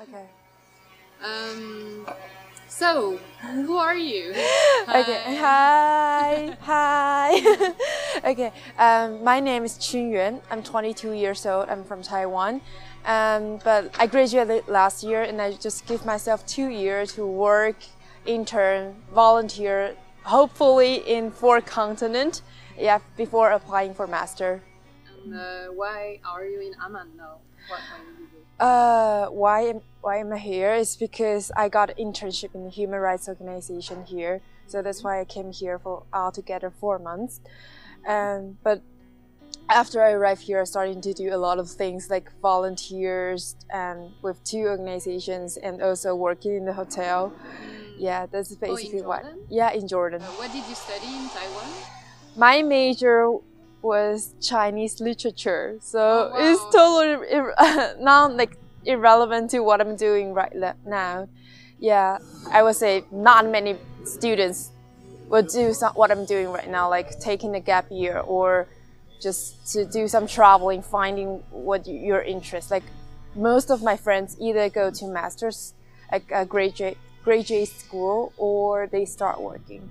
Okay. So, who are you? Okay. Hi. Hi. Okay. My name is Chunyuan. I'm 22 years old. I'm from Taiwan. But I graduated last year, and I just give myself 2 years to work, intern, volunteer, hopefully in 4 continents. Yeah, before applying for master. And why are you in Amman now? What did you do? Why am I here is because I got an internship in a human rights organization here. So that's why I came here for altogether 4 months. But after I arrived here, I started to do a lot of things like volunteers and with 2 organizations and also working in the hotel. Yeah, that's basically what. Yeah, in Jordan. What did you study in Taiwan? My major was Chinese literature, so wow. it's totally not like irrelevant to what I'm doing right now. Yeah, I would say not many students would do what I'm doing right now, like taking a gap year or just to do some traveling, finding what your interest. Like most of my friends either go to masters, like a graduate school, or they start working.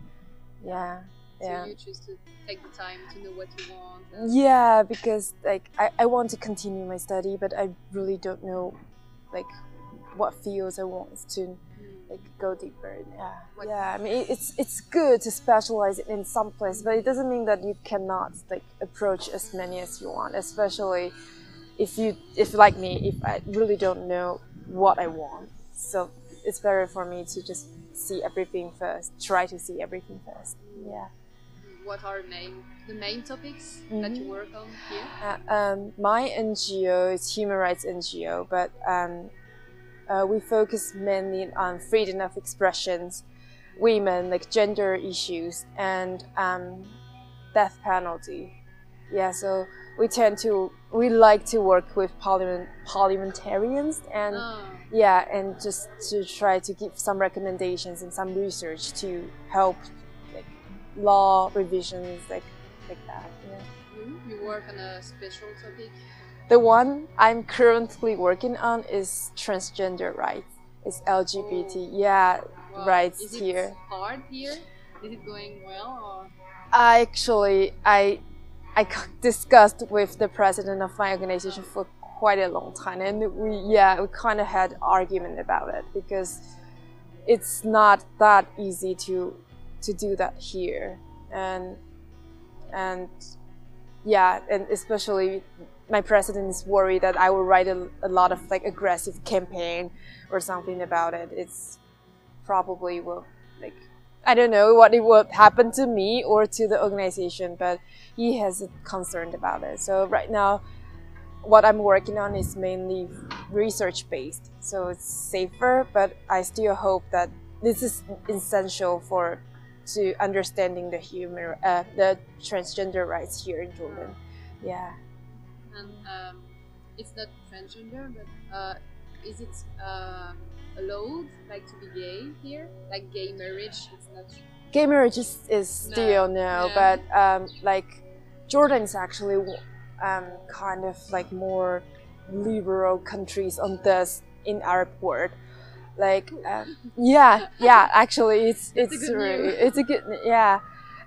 Yeah. So you choose to take the time to know what you want? Yeah, because like I want to continue my study, but I really don't know like what fields I want to like go deeper in. Yeah, I mean it's good to specialize in some place, but it doesn't mean that you cannot like approach as many as you want, especially if like me, if I really don't know what I want. So it's better for me to just see everything first, try to see everything first. Yeah. What are the main topics that you work on here? My NGO is human rights NGO, but we focus mainly on freedom of expressions, women, like gender issues, and death penalty. Yeah, so we like to work with parliamentarians and yeah, and just to try to give some recommendations and some research to help law revisions like that. Yeah. You work on a special topic? The one I'm currently working on is transgender rights. It's LGBT rights here. Is it hard here? Is it going well or? I discussed with the president of my organization for quite a long time, and we kind of had argument about it because it's not that easy to do that here, and especially my president is worried that I will write a lot of like aggressive campaign or something about it. It's probably will like I don't know what it will happen to me or to the organization, but he has a concern about it. So right now what I'm working on is mainly research based, so it's safer, but I still hope that this is essential to understanding the transgender rights here in Jordan. Yeah. And it's not transgender, but is it allowed like to be gay here? Like gay marriage, it's not. Gay marriage is still no, but like Jordan is actually kind of like more liberal countries on this in Arab world. Like actually it's a good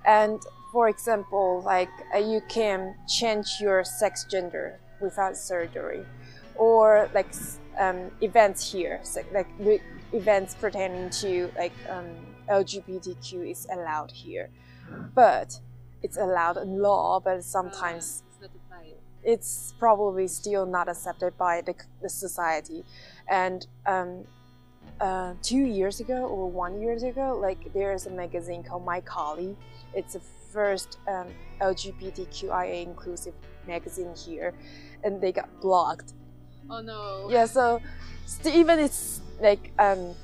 and for example like you can change your sex gender without surgery, or like events here, so, like events pertaining to like LGBTQ is allowed here, but it's allowed in law, but sometimes it's probably still not accepted by the society. And 2 years ago or 1 year ago, like there is a magazine called My Colleague. It's the first LGBTQIA inclusive magazine here, and they got blocked. Oh no. Yeah, so even it's like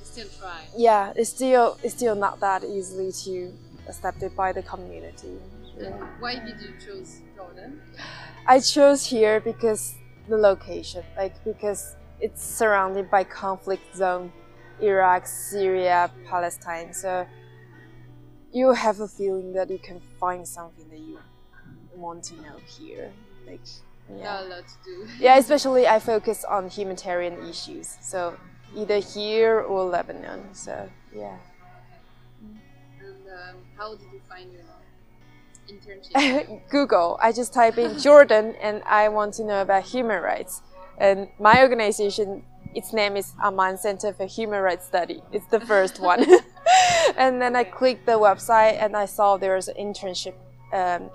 still trying. Yeah, it's still not that easily to accepted by the community. And why did you choose Jordan? I chose here because the location, because it's surrounded by conflict zone, Iraq, Syria, Palestine. So you have a feeling that you can find something that you want to know here. There are a lot to do. Yeah, especially I focus on humanitarian issues. So either here or Lebanon. So yeah. And how did you find your internship? Google. I just type in Jordan and I want to know about human rights. And my organization, its name is Amman Center for Human Rights Study. It's the first one. And then I clicked the website and I saw there's an internship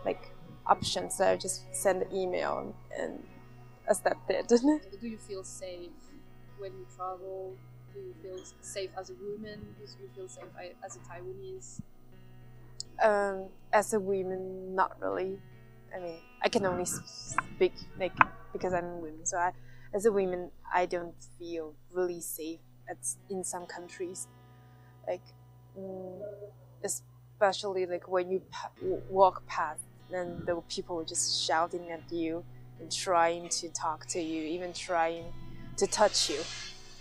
like option. So I just sent an email and accepted. Do you feel safe when you travel? Do you feel safe as a woman? Do you feel safe as a Taiwanese? As a woman, not really. I mean, I can only speak like because I'm a woman. So as a woman, I don't feel really safe in some countries. Like, especially like when you walk past, then the people are just shouting at you and trying to talk to you, even trying to touch you.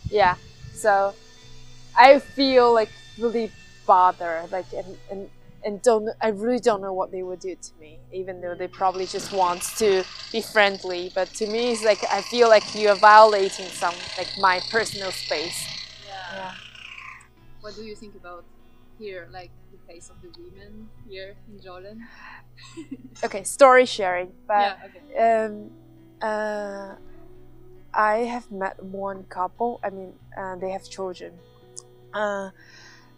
Yeah. So I feel like really bothered, like and I really don't know what they would do to me, even though they probably just want to be friendly. But to me, it's like I feel like you are violating my personal space. Yeah. What do you think about here, like the place of the women here in Jordan? Okay, story sharing. But yeah, okay. I have met one couple. I mean, they have children.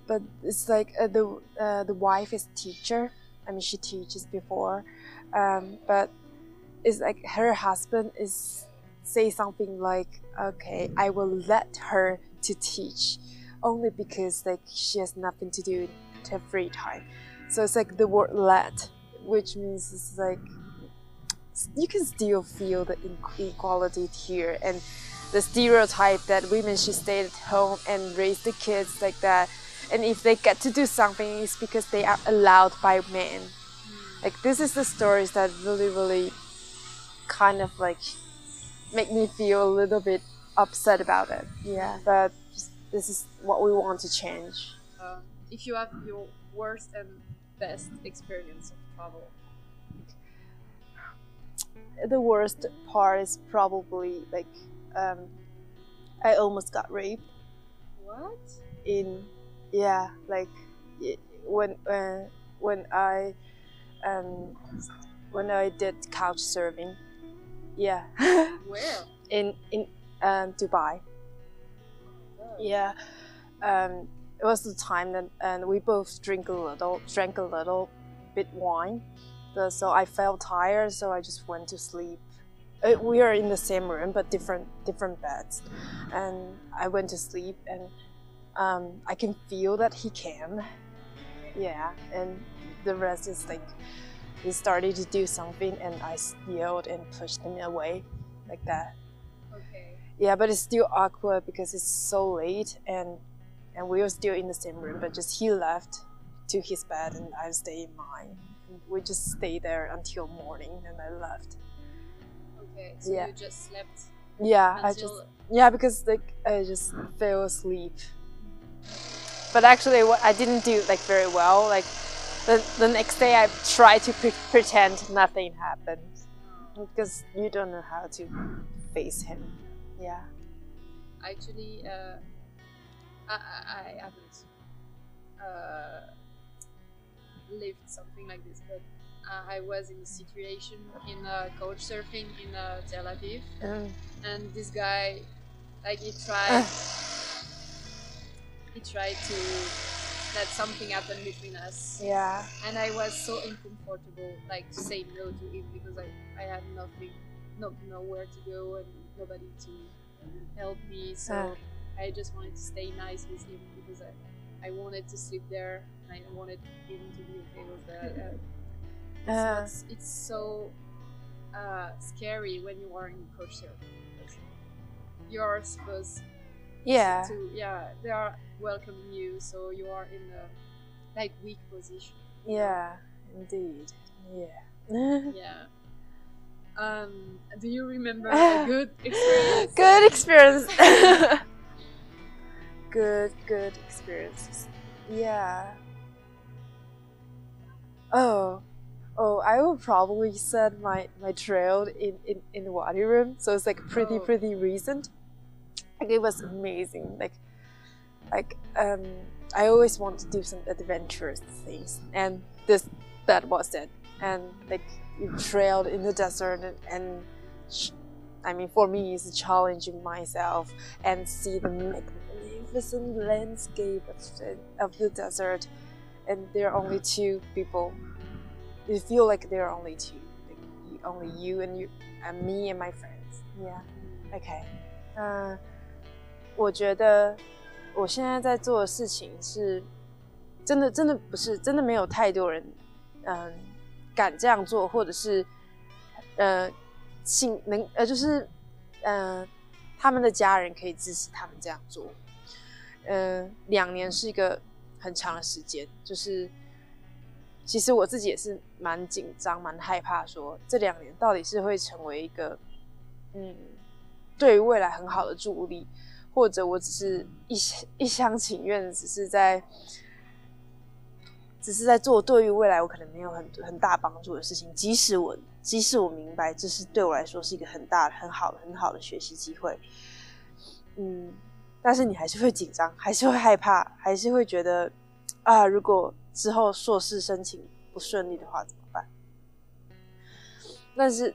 But it's like the wife is teacher. I mean, she teaches before, but it's like her husband say something like, "Okay, I will let her to teach, only because like she has nothing to do in her free time." So it's like the word "let," which means it's like you can still feel the inequality here and the stereotype that women should stay at home and raise the kids like that. And if they get to do something, it's because they are allowed by men. Like this is the stories that really, really kind of like make me feel a little bit upset about it. Yeah, but this is what we want to change. If you have your worst and best experience of travel? The worst part is probably like I almost got raped. What? Yeah, like when I did couch surfing. Yeah. Where? In Dubai. Oh. Yeah. It was the time that we both drank a little bit wine. So I felt tired, so I just went to sleep. We are in the same room, but different beds. And I went to sleep, and I can feel that he came. Yeah, and the rest is like he started to do something, and I yelled and pushed him away, like that. Okay. Yeah, but it's still awkward because it's so late, and we were still in the same room, but just he left to his bed, and I stayed in mine. And we just stayed there until morning, and I left. Okay, so yeah. You just slept. Yeah, because like I just fell asleep. But actually, I didn't do like very well. Like the next day, I tried to pretend nothing happened because you don't know how to face him. Yeah. Actually, I haven't lived something like this, but I was in a situation in couch surfing in Tel Aviv, and this guy, like he tried to let something happen between us. Yeah. And I was so uncomfortable, like to say no to him because I had nowhere to go and nobody to help me. So I just wanted to stay nice with him because I wanted to sleep there and I wanted him to be okay with that. It's so scary when you are in couch surfing. You're supposed to, they are welcoming you, so you are in a like weak position. Yeah, indeed. Yeah. Yeah. Do you remember a good experience? Good experience. good experiences. Yeah. Oh, I would probably set my trail in the Wadi room, so it's like pretty recent. Like it was amazing. I always want to do some adventurous things, and that was it. And like you trailed in the desert, and I mean, for me, it's challenging myself and see the magnificent landscape of the desert. And there are only two people. You feel like there are only two, like only you and me and my friends. Yeah. Okay. 我觉得我现在在做的事情是真的不是真的没有太多人敢这样做，或者是就是他们的家人可以支持他们这样做。2年是一个很长的时间，就是其实我自己也是蛮紧张、蛮害怕，说这2年到底是会成为一个对于未来很好的助力，或者我只是一厢情愿，只是在做对于未来我可能没有很大帮助的事情。即使我明白这是对我来说是一个很好的学习机会，但是你还是会紧张，还是会害怕，还是会觉得啊，如果之后硕士申请不顺利的话怎么办？但是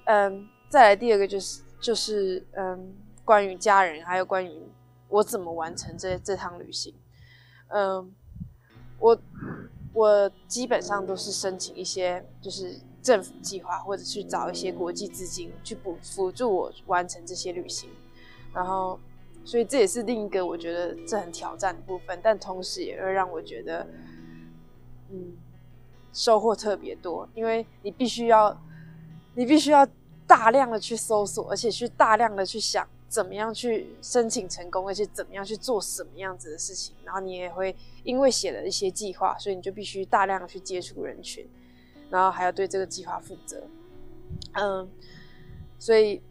再来第二个就是关于家人，还有关于我怎么完成这趟旅行。我基本上都是申请一些就是政府计划，或者去找一些国际资金去辅助我完成这些旅行。然后所以这也是另一个我觉得这很挑战的部分，但同时也会让我觉得收获特别多，因为你必须要大量的去搜索，而且去大量的去想怎么样去申请成功，而且怎么样去做什么样子的事情。然后你也会因为写了一些计划，所以你就必须大量的去接触人群，然后还要对这个计划负责。所以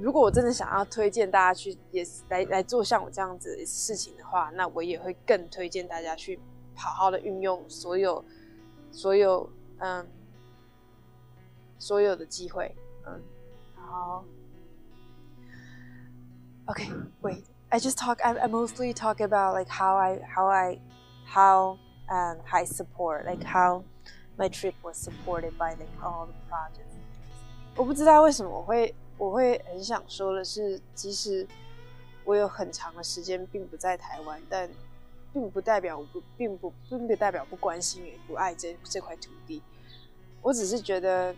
如果我真的想要推荐大家去也来做像我这样子的事情的话，那我也会更推荐大家去好好的运用所有的机会。好。Okay, wait. I mostly talk about like how I support, like how my trip was supported by like all the projects. 我不知道为什么我会很想说的是，即使我有很长的时间并不在台湾，但并不代表不关心也不爱这块土地。我只是觉得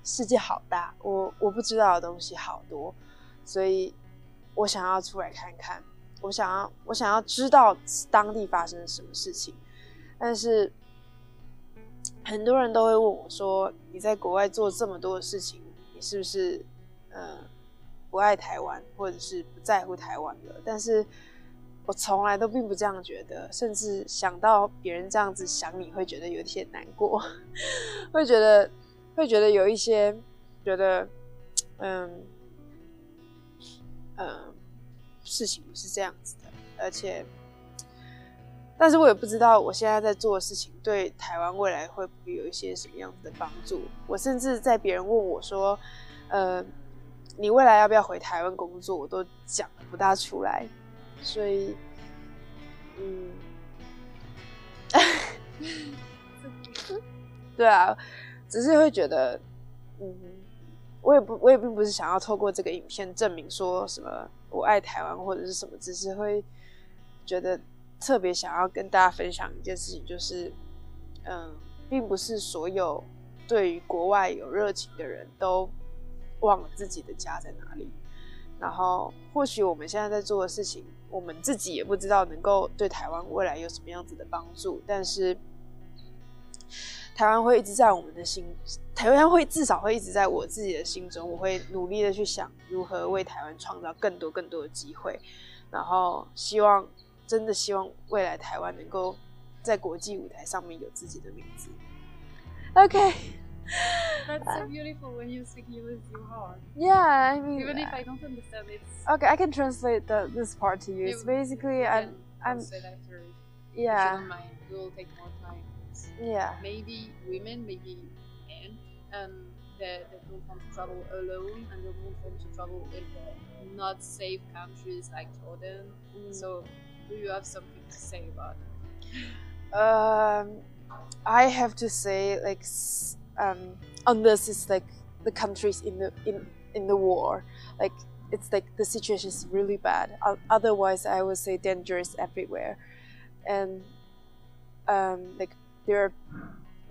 世界好大，我不知道的东西好多，所以我想要出来看看，我想要知道当地发生了什么事情。但是很多人都会问我说，你在国外做这么多的事情，你是不是不爱台湾，或者是不在乎台湾了？但是我从来都并不这样觉得，甚至想到别人这样子想你，会觉得有些难过，会觉得有一些觉得事情不是这样子的，但是我也不知道我现在在做的事情对台湾未来会不会有一些什么样子的帮助。我甚至在别人问我说你未来要不要回台湾工作，我都讲不大出来。所以对啊，只是会觉得我也并不是想要透过这个影片证明说什么我爱台湾或者是什么，只是会觉得特别想要跟大家分享一件事情，就是并不是所有对于国外有热情的人都忘了自己的家在哪里。然后或许我们现在在做的事情，我们自己也不知道能够对台湾未来有什么样子的帮助，但是台湾会一直在我们的心，台湾会至少会一直在我自己的心中。我会努力的去想如何为台湾创造更多的机会，然后真的希望未来台湾能够在国际舞台上面有自己的名字。Okay. That's so beautiful when you speak English so hard. Yeah, I mean, even if I don't understand it. Okay, I can translate this part to you. It's basically I'm after, yeah. If you don't mind, we will take more time. Yeah. Maybe women, maybe men, that don't want to travel alone and don't want to travel in not safe countries like Jordan. So, do you have something to say about it? I have to say, like, unless it's like the countries in the war, like it's like the situation is really bad. Otherwise, I would say dangerous everywhere, and like there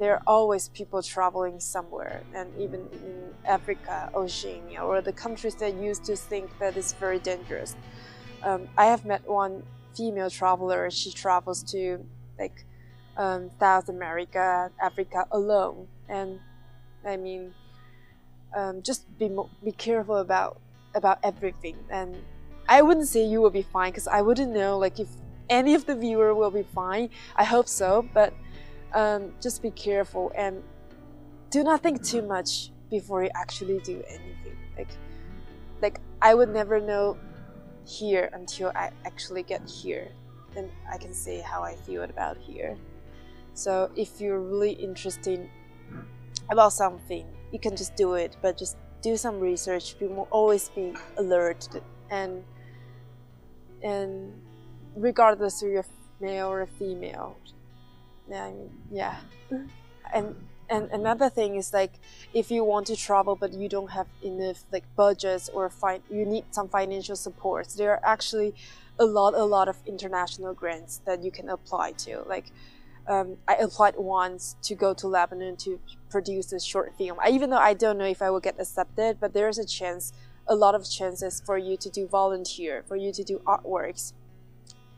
are always people traveling somewhere, and even in Africa, Oceania, or the countries that used to think that it's very dangerous. I have met one female traveler. She travels to like South America, Africa alone, and I mean, just be careful about everything. And I wouldn't say you will be fine, because I wouldn't know like if any of the viewer will be fine. I hope so, but just be careful and do not think too much before you actually do anything. Like I would never know here until I actually get here, then I can say how I feel about here. So if you're really interested about something, you can just do it, but just do some research. Always be alert, and regardless if you're male or female. I mean, yeah. And another thing is, like, if you want to travel but you don't have enough like budgets or you need some financial support, there are actually a lot of international grants that you can apply to. Like I applied once to go to Lebanon to produce a short film. Even though I don't know if I will get accepted, but there's a lot of chances for you to do volunteer, for you to do artworks.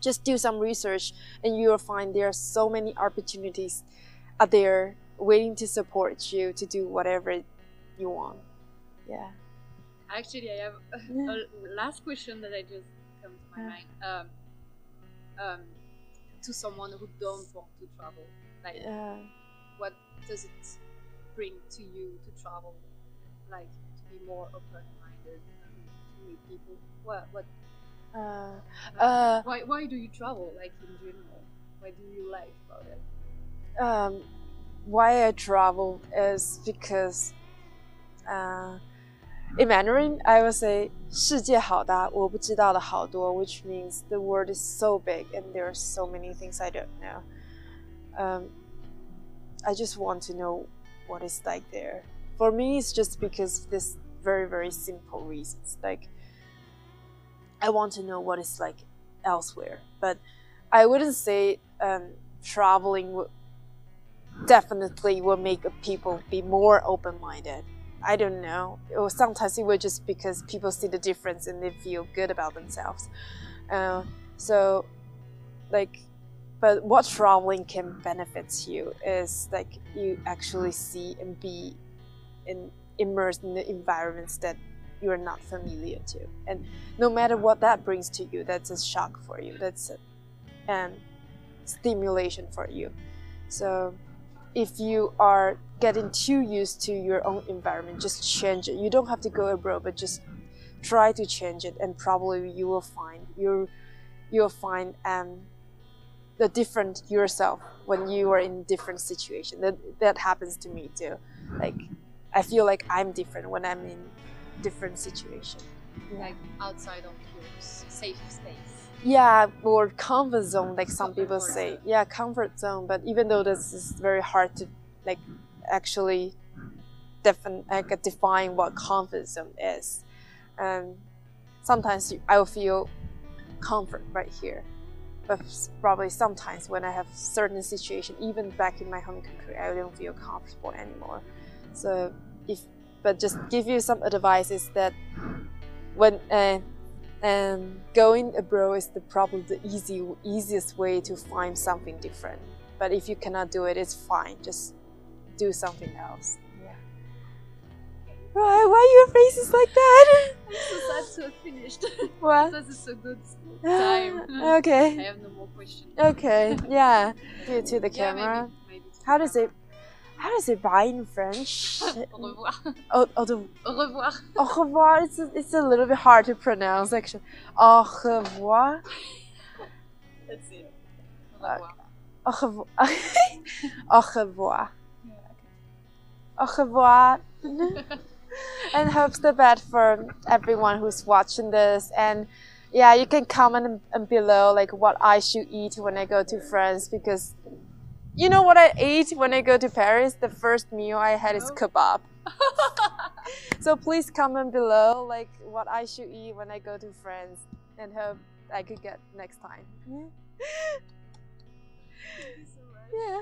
Just do some research and you will find there are so many opportunities out there waiting to support you to do whatever you want. Yeah. Actually, I have a last question that I just come to my mind. To someone who don't want to travel, like what does it bring to you to travel, like to be more open-minded and to meet people? Why do you travel, like in general? What do you like about it? Why I travel is because in Mandarin, I would say 世界好大，我不知道的好多, which means the world is so big and there are so many things I don't know. I just want to know what it's like there. For me, it's just because of this very simple reasons. Like, I want to know what it's like elsewhere. But I wouldn't say traveling definitely will make people be more open-minded. I don't know. Or sometimes it will just because people see the difference and they feel good about themselves. So, like, but what traveling can benefit you is like you actually see and be immersed in the environments that you are not familiar to. And no matter what that brings to you, that's a shock for you. That's a stimulation for you. So if you are getting too used to your own environment, just change it. You don't have to go abroad, but just try to change it, and probably you will find the different yourself when you are in different situation. That happens to me too. Like I feel like I'm different when I'm in different situation. Like outside of your safe space. Yeah, or comfort zone, like some people say. Yeah, comfort zone. But even though this is very hard to like actually define what comfort zone is, sometimes I will feel comfort right here, but probably sometimes when I have certain situation, even back in my home country, I don't feel comfortable anymore. So but just give you some advice is that when going abroad is probably the easiest way to find something different. But if you cannot do it, it's fine. Just do something else. Yeah. Why your face is like that? I'm so sad to have finished. What? This is a good time. Okay. I have no more questions. Okay. Yeah. Do it to the camera. Maybe How does it bye in French? Au revoir. Au revoir. Au revoir. It's a little bit hard to pronounce actually. Au revoir. That's it. Au revoir. Au revoir. Au revoir. Au revoir. And hopes the best for everyone who's watching this. And yeah, you can comment below like what I should eat when I go to France, because you know what I ate when I go to Paris? The first meal I had is kebab. So please comment below like what I should eat when I go to France, and hope I could get next time. Thank you so much. Yeah.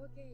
Okay.